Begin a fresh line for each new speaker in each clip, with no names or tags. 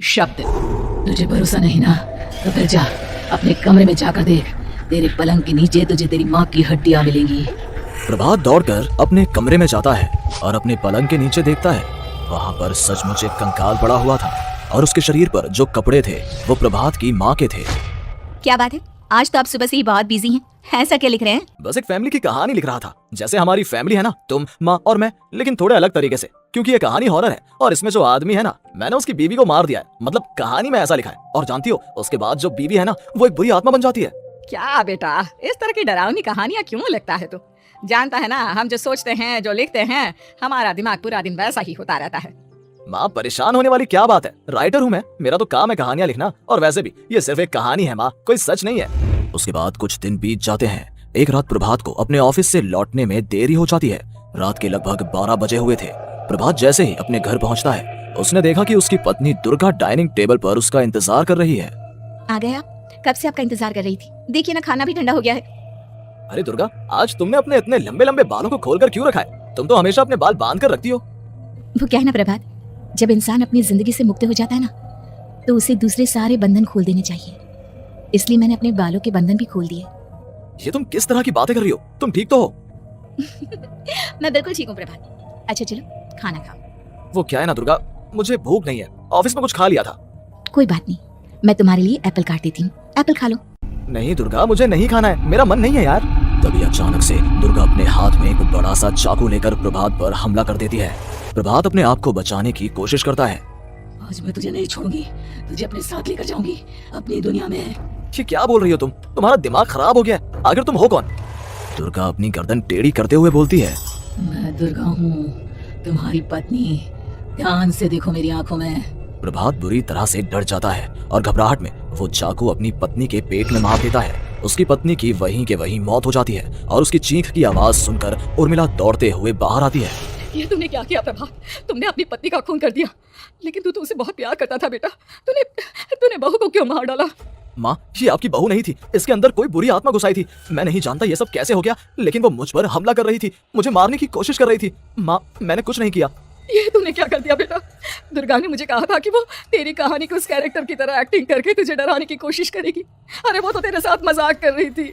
शब्द। तुझे भरोसा नहीं ना, तो फिर जा अपने कमरे में जाकर देख, तेरे पलंग के नीचे तुझे तेरी माँ की हड्डियां मिलेंगी।
प्रभात दौड़कर अपने कमरे में जाता है और अपने पलंग के नीचे देखता है। वहाँ पर सचमुच एक कंकाल पड़ा हुआ था और उसके शरीर पर जो कपड़े थे वो प्रभात की माँ के थे।
क्या बात है, आज तो आप सुबह से ही बहुत बिजी हैं। ऐसा क्या लिख रहे हैं?
बस एक फैमिली की कहानी लिख रहा था। जैसे हमारी फैमिली है ना, तुम, माँ और मैं, लेकिन थोड़े अलग तरीके से, क्योंकि ये कहानी हॉरर है और इसमें जो आदमी है ना, मैंने उसकी बीवी को मार दिया है। मतलब कहानी में ऐसा लिखा है। और जानती हो, उसके बाद जो बीवी है ना, वो एक बुरी आत्मा बन जाती है।
क्या बेटा, इस तरह की डरावनी कहानियां क्यों लिखता है तू? जानता है ना, हम जो सोचते हैं, जो लिखते हैं, हमारा दिमाग पूरा दिन वैसा ही होता रहता है।
माँ, परेशान होने वाली क्या बात है? राइटर हूँ मैं, मेरा तो काम है कहानियां लिखना। और वैसे भी ये सिर्फ एक कहानी है माँ, कोई सच नहीं है। उसके बाद कुछ दिन बीत जाते हैं। एक रात प्रभात को अपने ऑफिस से लौटने में देरी हो जाती है। रात के लगभग 12 बजे हुए थे। प्रभात जैसे ही अपने घर पहुंचता है, उसने देखा कि उसकी पत्नी दुर्गा डाइनिंग टेबल पर उसका इंतजार कर रही है।
आ गए आप? कब से आपका इंतजार कर रही थी। देखिए ना, खाना भी ठंडा हो गया है।
अरे दुर्गा, आज तुमने अपने इतने लंबे लंबे बालों को खोलकर क्यों रखा है? तुम तो हमेशा अपने बाल बांध कर रखती हो।
वो क्या है ना प्रभात, जब इंसान अपनी जिंदगी से मुक्त हो जाता है ना, तो उसे दूसरे सारे बंधन खोल देने चाहिए। इसलिए मैंने अपने बालों के बंधन भी खोल दिए।
ये तुम किस तरह की बातें कर रही हो? तुम ठीक तो हो?
मैं बिल्कुल ठीक हूँ प्रभात। अच्छा चलो खाना खाओ।
वो क्या है ना दुर्गा, मुझे भूख नहीं है, ऑफिस में कुछ खा लिया था।
कोई बात नहीं, मैं तुम्हारे लिए एप्पल काट देती हूँ, एप्पल खा लो।
नहीं दुर्गा, मुझे नहीं खाना है, मेरा मन नहीं है यार। तभी अचानक से दुर्गा अपने हाथ में एक बड़ा सा चाकू लेकर प्रभात पर हमला कर देती है। प्रभात अपने आप को बचाने की कोशिश करता है।
आज मैं तुझे नहीं छोड़ूंगी, तुझे अपने साथ लेकर जाऊंगी अपनी दुनिया में।
ये क्या बोल रही हो तुम? तुम्हारा दिमाग खराब हो गया है। आखिर तुम हो कौन? दुर्गा अपनी गर्दन टेढ़ी करते हुए बोलती है।
मैं दुर्गा हूँ, तुम्हारी पत्नी। ध्यान से देखो मेरी आंखों में।
प्रभात बुरी तरह से डर जाता है और घबराहट में वो चाकू अपनी पत्नी के पेट में मार देता है। उसकी पत्नी की वहीं के वहीं मौत हो जाती है और उसकी चीख की आवाज सुनकर उर्मिला दौड़ते हुए बाहर आती है।
ये तुमने क्या किया प्रभात? तुमने अपनी पत्नी का खून कर दिया, लेकिन तू तो उसे बहुत प्यार करता था बेटा। तूने बहू को क्यों मार डाला?
माँ, ये आपकी बहू नहीं थी, इसके अंदर कोई बुरी आत्मा घुसाई थी। मैं नहीं जानता ये सब कैसे हो गया, लेकिन वो मुझ पर हमला कर रही थी, मुझे मारने की कोशिश कर रही थी। माँ, मैंने कुछ नहीं किया।
ये तूने क्या कर दिया बेटा? दुर्गा ने मुझे कहा था कि वो तेरी कहानी को उस कैरेक्टर की तरह एक्टिंग करके तुझे डराने की कोशिश करेगी। अरे वो तो तेरे साथ मजाक कर रही थी।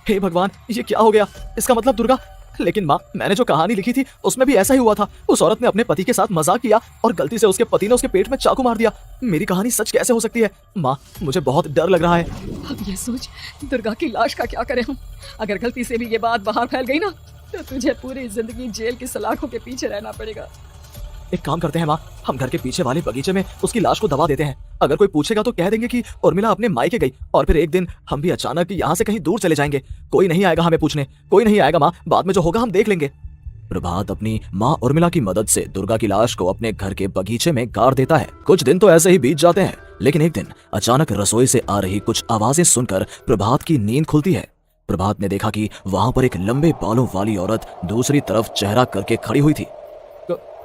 हे भगवान, ये क्या हो गया? इसका मतलब दुर्गा। लेकिन माँ, मैंने जो कहानी लिखी थी उसमें भी ऐसा ही हुआ था। उस औरत ने अपने पति के साथ मजाक किया और गलती से उसके पति ने उसके पेट में चाकू मार दिया। मेरी कहानी सच कैसे हो सकती है? माँ, मुझे बहुत डर लग रहा है।
अब ये सोच, दुर्गा की लाश का क्या करें हम? अगर गलती से भी ये बात बाहर फैल गई ना, तो तुझे पूरी जिंदगी जेल की सलाखों के पीछे रहना पड़ेगा।
एक काम करते हैं माँ, हम घर के पीछे वाले बगीचे में उसकी लाश को दबा देते हैं। अगर कोई पूछेगा तो कह देंगे कि उर्मिला अपने मायके गई और फिर एक दिन हम भी अचानक यहाँ से कहीं दूर चले जाएंगे। कोई नहीं आएगा हमें पूछने, कोई नहीं आएगा माँ, बाद में जो होगा हम देख लेंगे। प्रभात अपनी माँ उर्मिला की मदद से दुर्गा की लाश को अपने घर के बगीचे में गाड़ देता है। कुछ दिन तो ऐसे ही बीत जाते हैं, लेकिन एक दिन अचानक रसोई से आ रही कुछ आवाजें सुनकर प्रभात की नींद खुलती है। प्रभात ने देखा कि वहां पर एक लंबे बालों वाली औरत दूसरी तरफ चेहरा करके खड़ी हुई थी।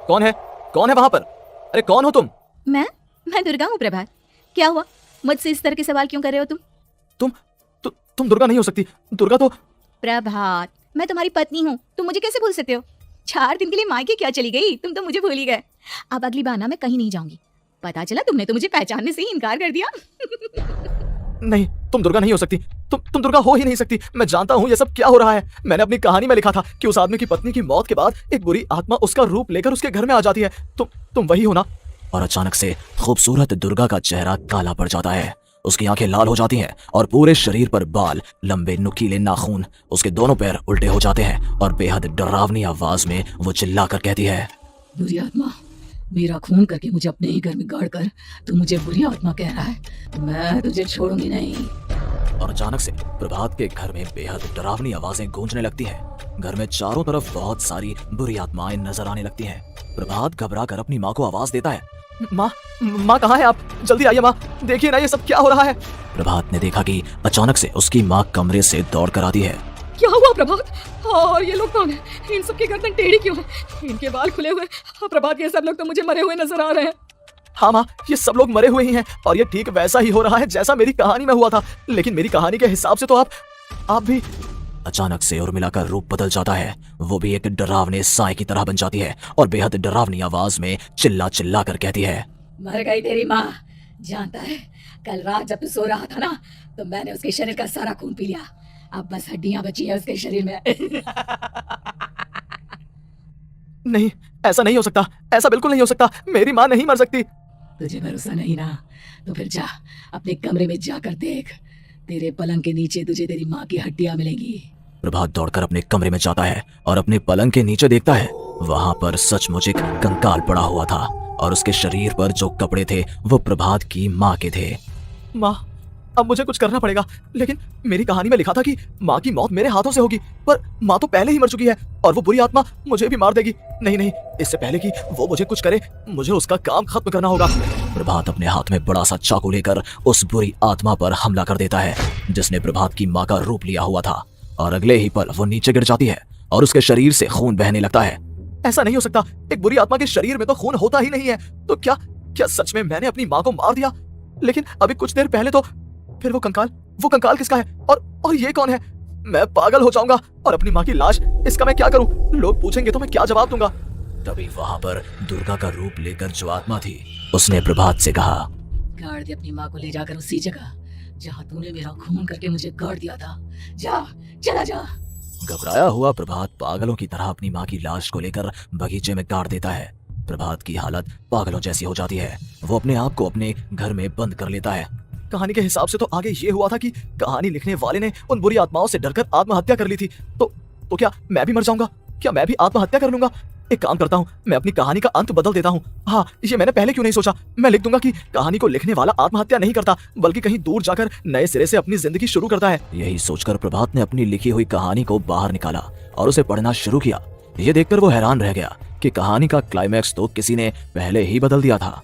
कौन है? कौन है वहां पर? अरे कौन हो तुम?
मैं दुर्गा हूँ प्रभात। क्या हुआ, मुझसे इस तरह के सवाल क्यों कर रहे हो तुम?
तुम दुर्गा नहीं हो सकती। दुर्गा तो
प्रभात, मैं तुम्हारी पत्नी हूँ, तुम मुझे कैसे भूल सकते हो? 4 दिन के लिए मायके क्या चली गई, तुम तो मुझे भूल ही गए। अब अगली बार ना मैं कहीं नहीं जाऊंगी। पता चला तुमने तो मुझे पहचानने से ही इनकार कर दिया।
नहीं, तुम दुर्गा नहीं हो सकती। तुम दुर्गा हो ही नहीं सकती। मैं जानता हूँ ये सब क्या हो रहा है। मैंने अपनी कहानी में लिखा था कि उस आदमी की पत्नी की मौत के बाद एक बुरी आत्मा उसका रूप लेकर उसके घर में आ जाती है। तुम वही हो ना? और अचानक से खूबसूरत दुर्गा का चेहरा काला पड़ जाता है। उसकी आंखें लाल हो जाती हैं और पूरे शरीर पर बाल, लंबे नुकीले नाखून, उसके दोनों पैर उल्टे हो जाते हैं और बेहद डरावनी आवाज में वो चिल्लाकर कहती है,
बुरी आत्मा, मेरा खून करके मुझे अपने ही घर में गाड़ कर तू मुझे बुरी आत्मा कह रहा है? मैं तुझे छोड़ूंगी नहीं।
और अचानक से प्रभात के घर में बेहद डरावनी आवाजें गूंजने लगती हैं। घर में चारों तरफ बहुत सारी बुरी आत्माएं नजर आने लगती हैं। प्रभात घबरा कर अपनी माँ को आवाज देता है, माँ कहाँ है आप? जल्दी आइए माँ, देखिए ना ये सब क्या हो रहा है। प्रभात ने देखा कि अचानक से उसकी माँ कमरे से दौड़ कर आती है।
क्या हुआ प्रभात? और ये लोग कौन है? इन सब की गर्दन टेढ़ी क्यों है? इनके बाल खुले हुए। प्रभात, ये सब लोग तो मुझे मरे हुए नजर आ रहे हैं।
हाँ माँ, ये सब लोग मरे हुए ही हैं और ये ठीक वैसा ही हो रहा है जैसा मेरी कहानी में हुआ था। लेकिन मेरी कहानी के हिसाब से तो आप भी। अचानक से उर्मिला का रूप बदल जाता है। वो भी एक डरावने साए की तरह बन जाती है और बेहद डरावनी आवाज में चिल्ला चिल्ला कर कहती है,
मर गई तेरी माँ, जानता है, कल रात जब तू सो रहा था ना, तो मैंने उसके शरीर का सारा खून पी लिया। अब बस हड्डियां बची है उसके शरीर में।
नहीं, ऐसा नहीं हो सकता, ऐसा बिल्कुल नहीं हो सकता। मेरी माँ नहीं मर सकती।
तुझे भरोसा नहीं ना, तो फिर जा अपने कमरे में जाकर देख, तेरे पलंग के नीचे तुझे तेरी माँ की हड्डियां मिलेंगी।
प्रभात दौड़कर अपने कमरे में जाता है और अपने पलंग के नीचे देखता है। वहां पर सचमुच एक कंकाल पड़ा हुआ था और उसके शरीर पर जो कपड़े थे वो प्रभात की माँ के थे। माँ, अब मुझे कुछ करना पड़ेगा, लेकिन मेरी कहानी में लिखा था कि माँ की मौत मेरे हाथों से होगी, पर माँ तो पहले ही मर चुकी है और वो बुरी आत्मा मुझे भी मार देगी। नहीं नहीं, इससे पहले कि वो मुझे कुछ करे, मुझे उसका काम खत्म करना होगा। प्रभात अपने हाथ में बड़ा सा चाकू लेकर उस बुरी आत्मा पर हमला कर देता है जिसने प्रभात की माँ का रूप लिया हुआ था, और अगले ही पल वो नीचे गिर जाती है और उसके शरीर से खून बहने लगता है। ऐसा नहीं हो सकता, एक बुरी आत्मा के शरीर में तो खून होता ही नहीं है। तो क्या सच में मैंने अपनी माँ को मार दिया? लेकिन अभी कुछ देर पहले तो फिर वो कंकाल किसका है? और ये कौन है? मैं पागल हो जाऊंगा। और अपनी माँ की लाश, इसका मैं क्या करूं? लोग पूछेंगे तो मैं क्या जवाब दूंगा? तभी वहां पर दुर्गा का रूप लेकर जो आत्मा थी उसने प्रभात से कहा,
गाड़ दे अपनी माँ को ले जाकर उसी जगह जहाँ तूने मेरा खून करके मुझे गाड़ दिया था। जा, चला जा।
घबराया हुआ प्रभात पागलों की तरह अपनी माँ की लाश को लेकर बगीचे में गाड़ देता है। प्रभात की हालत पागलों जैसी हो जाती है। वो अपने आप को अपने घर में बंद कर लेता है। कहानी के हिसाब से तो आगे ये हुआ था कि कहानी लिखने वाले ने उन बुरी आत्माओं से डरकर आत्महत्या कर ली थी। तो क्या मैं भी मर जाऊंगा? क्या मैं भी आत्महत्या कर लूंगा? एक काम करता हूँ, मैं अपनी कहानी का अंत बदल देता हूँ। हाँ, ये मैंने पहले क्यों नहीं सोचा। मैं लिख दूंगा कि कहानी को लिखने वाला आत्महत्या नहीं करता, बल्कि कहीं दूर जाकर नए सिरे से अपनी जिंदगी शुरू करता है। यही सोचकर प्रभात ने अपनी लिखी हुई कहानी को बाहर निकाला और उसे पढ़ना शुरू किया। ये देखकर वो हैरान रह गया कि कहानी का क्लाइमैक्स तो किसी ने पहले ही बदल दिया था।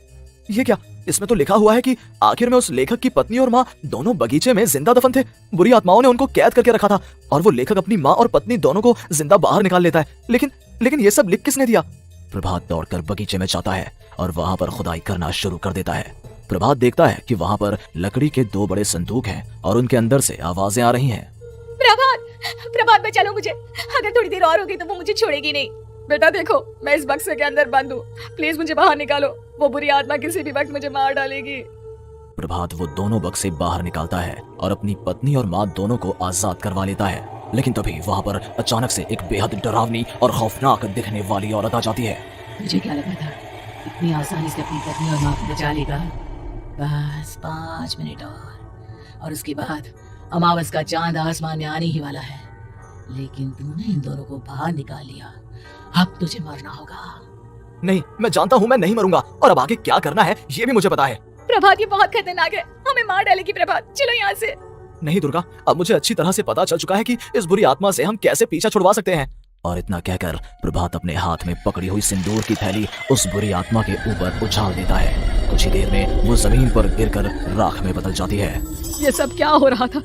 ये क्या? इसमें तो लिखा हुआ है कि आखिर में उस लेखक की पत्नी और माँ दोनों बगीचे में जिंदा दफन थे। बुरी आत्माओं ने उनको कैद करके रखा था और वो लेखक अपनी माँ और पत्नी दोनों को जिंदा बाहर निकाल लेता है। लेकिन ये सब लिख किसने दिया? प्रभात दौड़कर बगीचे में जाता है और वहां पर खुदाई करना शुरू कर देता है। प्रभात देखता है कि वहां पर लकड़ी के 2 बड़े संदूक हैं और उनके अंदर से आवाजें आ रही हैं।
प्रभात बचा लो मुझे, अगर थोड़ी देर और होगी तो वो मुझे छोड़ेगी नहीं।
बेटा देखो, मैं इस बक्से के अंदर बंद हूँ, प्लीज मुझे बाहर निकालो, वो बुरी आत्मा किसी भी वक्त मुझे मार डालेगी।
प्रभात वो दोनों बक्से बाहर निकालता है और अपनी पत्नी और माँ दोनों को आजाद करवा लेता है। लेकिन तभी वहां पर अचानक से एक बेहद डरावनी और खौफनाक दिखने वाली औरत आ जाती है।
मुझे क्या लगा था इतनी आसानी से अपनी पत्नी और माँ को बचा लेगा? बस 5 मिनट और उसके बाद अमावस का चांद आसमान में आने ही वाला है। लेकिन तूने इन दोनों को बाहर निकाल लिया, अब तुझे मरना होगा।
नहीं, मैं जानता हूँ मैं नहीं मरूंगा, और अब आगे क्या करना है ये भी मुझे पता है।
प्रभात, ये बहुत खतरनाक है, हमें मार डालेगी। प्रभात, चलो यहाँ से।
नहीं दुर्गा, अब मुझे अच्छी तरह से पता चल चुका है कि इस बुरी आत्मा से हम कैसे पीछा छुड़वा सकते हैं। और इतना कहकर प्रभात अपने हाथ में पकड़ी हुई सिंदूर की थैली उस बुरी आत्मा के ऊपर उछाल देता है। कुछ ही देर में वो जमीन पर गिरकर राख में बदल जाती है।
ये सब क्या हो रहा था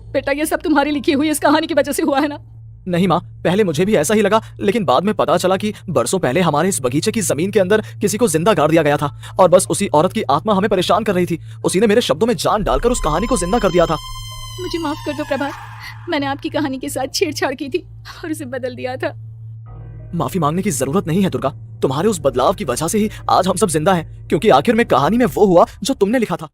बेटा? ये सब तुम्हारी लिखी हुई इस कहानी की वजह से हुआ है ना?
नहीं माँ, पहले मुझे भी ऐसा ही लगा, लेकिन बाद में पता चला कि बरसों पहले हमारे इस बगीचे की जमीन के अंदर किसी को जिंदा गाड़ दिया गया था और बस उसी औरत की आत्मा हमें परेशान कर रही थी। उसी ने मेरे शब्दों में जान डालकर उस कहानी को जिंदा कर दिया था।
मुझे माफ कर दो प्रभात, मैंने आपकी कहानी के साथ छेड़छाड़ की थी और उसे बदल दिया था।
माफी मांगने की जरूरत नहीं है दुर्गा, तुम्हारे उस बदलाव की वजह से ही आज हम सब जिंदा हैं, क्योंकि आखिर में कहानी में वो हुआ जो तुमने लिखा था।